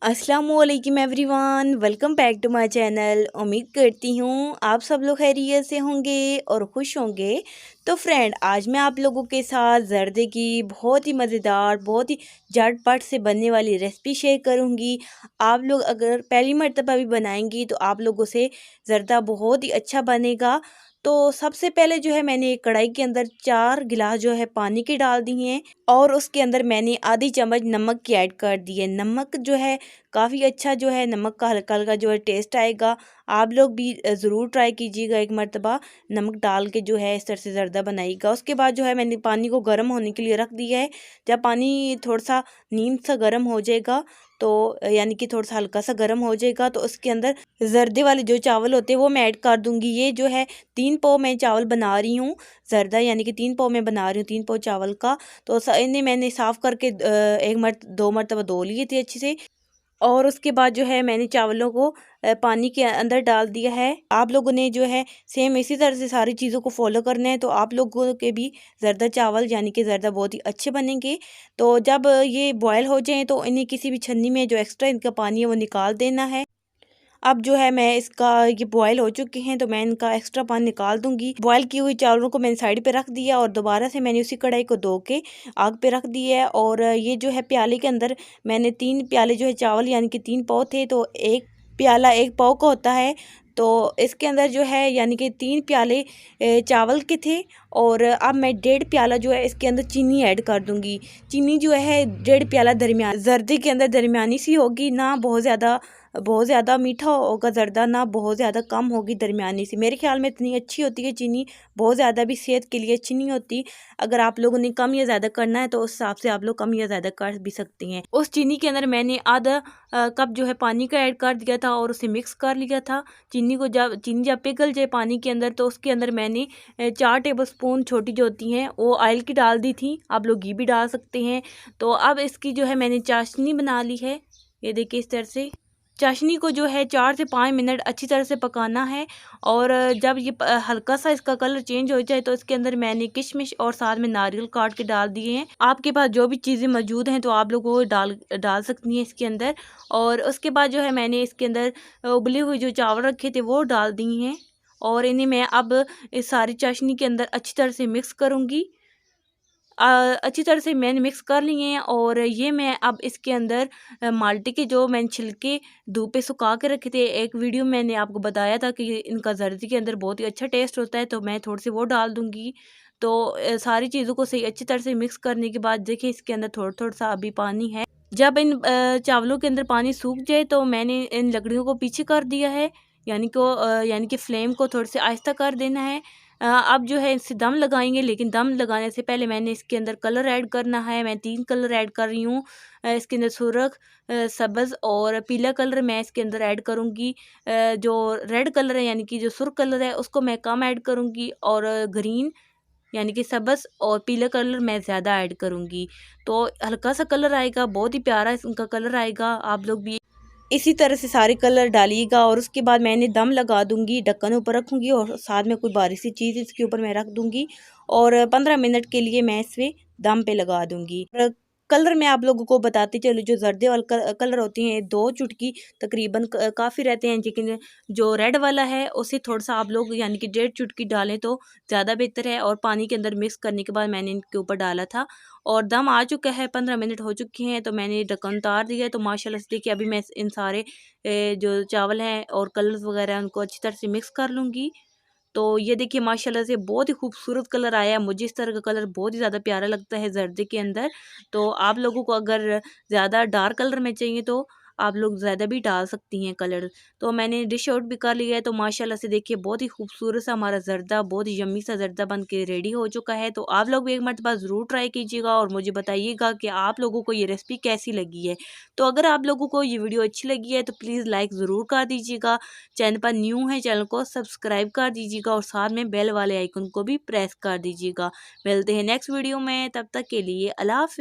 अस्सलामुअलैकुम everyone, welcome back to my channel. उम्मीद करती हूँ आप सब लोग खैरियत से होंगे और खुश होंगे। तो फ्रेंड, आज मैं आप लोगों के साथ जर्दे की बहुत ही मज़ेदार, बहुत ही झटपट से बनने वाली रेसिपी शेयर करूँगी। आप लोग अगर पहली मर्तबा भी बनाएंगी तो आप लोगों से ज़र्दा बहुत ही अच्छा बनेगा। तो सबसे पहले जो है मैंने एक कढ़ाई के अंदर 4 गिलास जो है पानी के डाल दिए हैं और उसके अंदर मैंने आधी चम्मच नमक की ऐड कर दी है। नमक जो है काफ़ी अच्छा जो है, नमक का हल्का हल्का जो है टेस्ट आएगा। आप लोग भी ज़रूर ट्राई कीजिएगा एक मर्तबा नमक डाल के जो है इस तरह से ज़र्दा बनाइएगा। उसके बाद जो है मैंने पानी को गर्म होने के लिए रख दिया है। जब पानी थोड़ा सा नीम सा गर्म हो जाएगा तो यानी कि थोड़ा सा हल्का सा गर्म हो जाएगा तो उसके अंदर जर्दे वाले जो चावल होते हैं वो मैं ऐड कर दूंगी। ये जो है 3 पाव मैं चावल बना रही हूँ। जर्दा यानी कि 3 पाव मैं बना रही हूँ, 3 पाव चावल का। तो इन्हें मैंने साफ़ करके एक दो मरतबा धो लिए थे अच्छे से। और उसके बाद जो है मैंने चावलों को पानी के अंदर डाल दिया है। आप लोगों ने जो है सेम इसी तरह से सारी चीज़ों को फॉलो करना है तो आप लोगों के भी जर्दा चावल यानी कि जर्दा बहुत ही अच्छे बनेंगे। तो जब ये बॉयल हो जाएं तो इन्हें किसी भी छन्नी में जो एक्स्ट्रा इनका पानी है वो निकाल देना है। अब जो है मैं इसका ये बॉयल हो चुके हैं तो मैं इनका एक्स्ट्रा पानी निकाल दूंगी। बॉयल की हुई चावलों को मैंने साइड पे रख दिया और दोबारा से मैंने उसी कढ़ाई को धो के आग पे रख दिया है। और ये जो है प्याले के अंदर मैंने 3 प्याले जो है चावल यानी कि 3 पाव थे तो एक प्याला 1 पाव का होता है। तो इसके अंदर जो है यानी कि 3 प्याले चावल के थे। और अब मैं 1.5 प्याला जो है इसके अंदर चीनी ऐड कर दूंगी। चीनी जो है 1.5 प्याला दरमियान जर्दे के अंदर दरमियानी सी होगी, ना बहुत ज़्यादा मीठा होगा जर्दा, ना बहुत ज़्यादा कम होगी, दरमियानी सी मेरे ख्याल में इतनी अच्छी होती है चीनी। बहुत ज़्यादा भी सेहत के लिए अच्छी नहीं होती। अगर आप लोगों ने कम या ज़्यादा करना है तो उस हिसाब से आप लोग कम या ज़्यादा कर भी सकती हैं। उस चीनी के अंदर मैंने आधा कप जो है पानी का ऐड कर दिया था और उसे मिक्स कर लिया था। चीनी जब पिघल जाए पानी के अंदर तो उसके अंदर मैंने 4 टेबल स्पून छोटी जो होती हैं वो ऑयल की डाल दी थी। आप लोग घी भी डाल सकते हैं। तो अब इसकी जो है मैंने चाशनी बना ली है। ये देखिए इस तरह से चाशनी को जो है 4 से 5 मिनट अच्छी तरह से पकाना है। और जब ये हल्का सा इसका कलर चेंज हो जाए तो इसके अंदर मैंने किशमिश और साथ में नारियल काट के डाल दिए हैं। आपके पास जो भी चीज़ें मौजूद हैं तो आप लोग वो डाल सकती हैं इसके अंदर। और उसके बाद जो है मैंने इसके अंदर उबले हुए जो चावल रखे थे वो डाल दिए हैं। और इन्हें मैं अब इस सारी चाशनी के अंदर अच्छी तरह से मिक्स करूँगी। अच्छी तरह से मैंने मिक्स कर लिए हैं। और ये मैं अब इसके अंदर माल्टे के जो मैंने छिलके धूप पे सुखा के रखे थे, एक वीडियो में मैंने आपको बताया था कि इनका जर्दी के अंदर बहुत ही अच्छा टेस्ट होता है, तो मैं थोड़े से वो डाल दूँगी। तो सारी चीज़ों को सही अच्छी तरह से मिक्स करने के बाद देखिए इसके अंदर थोड़ा-थोड़ा सा अभी पानी है। जब इन चावलों के अंदर पानी सूख जाए तो मैंने इन लकड़ियों को पीछे कर दिया है। यानी कि फ्लेम को थोड़े से आहिस्ता कर देना है। अब जो है इससे दम लगाएंगे, लेकिन दम लगाने से पहले मैंने इसके अंदर कलर ऐड करना है। मैं 3 कलर ऐड कर रही हूँ। इसके अंदर सुर्ख, सब्ज़ और पीला कलर मैं इसके अंदर ऐड करूँगी। जो रेड कलर है यानी कि जो सुर्ख कलर है उसको मैं कम ऐड करूँगी। और ग्रीन यानी कि सब्ज़ और पीला कलर मैं ज़्यादा ऐड करूँगी। तो हल्का सा कलर आएगा, बहुत ही प्यारा इनका कलर आएगा। आप लोग भी इसी तरह से सारे कलर डालिएगा। और उसके बाद मैंने दम लगा दूंगी, ढक्कन ऊपर रखूंगी और साथ में कोई बारीक सी चीज़ इसके ऊपर मैं रख दूंगी। और 15 मिनट के लिए मैं इसमें दम पे लगा दूंगी। और कलर मैं आप लोगों को बताती चलूँ, जो जर्दे वाले कलर होते हैं 2 चुटकी तकरीबन काफ़ी रहते हैं, लेकिन जो रेड वाला है उसे थोड़ा सा आप लोग यानी कि 1.5 चुटकी डालें तो ज़्यादा बेहतर है। और पानी के अंदर मिक्स करने के बाद मैंने इनके ऊपर डाला था और दम आ चुका है। 15 मिनट हो चुके हैं तो मैंने ढक्कन उतार दिया है। तो माशाल्लाह से देखिए अभी मैं इन सारे जो चावल हैं और कलर्स वगैरह हैं उनको अच्छी तरह से मिक्स कर लूँगी। तो ये देखिए माशाल्लाह से बहुत ही खूबसूरत कलर आया है। मुझे इस तरह का कलर बहुत ही ज़्यादा प्यारा लगता है जर्दे के अंदर। तो आप लोगों को अगर ज़्यादा डार्क कलर में चाहिए तो आप लोग ज़्यादा भी डाल सकती हैं कलर। तो मैंने डिश आउट भी कर लिया है। तो माशाल्लाह से देखिए बहुत ही खूबसूरत सा हमारा जर्दा, बहुत ही यम्मी सा जर्दा बन के रेडी हो चुका है। तो आप लोग भी एक मरतबा ज़रूर ट्राई कीजिएगा और मुझे बताइएगा कि आप लोगों को ये रेसिपी कैसी लगी है। तो अगर आप लोगों को ये वीडियो अच्छी लगी है तो प्लीज़ लाइक ज़रूर कर दीजिएगा। चैनल पर न्यू है, चैनल को सब्सक्राइब कर दीजिएगा और साथ में बेल वाले आइकन को भी प्रेस कर दीजिएगा। मिलते हैं नेक्स्ट वीडियो में, तब तक के लिए अल्लाह हाफ़िज़।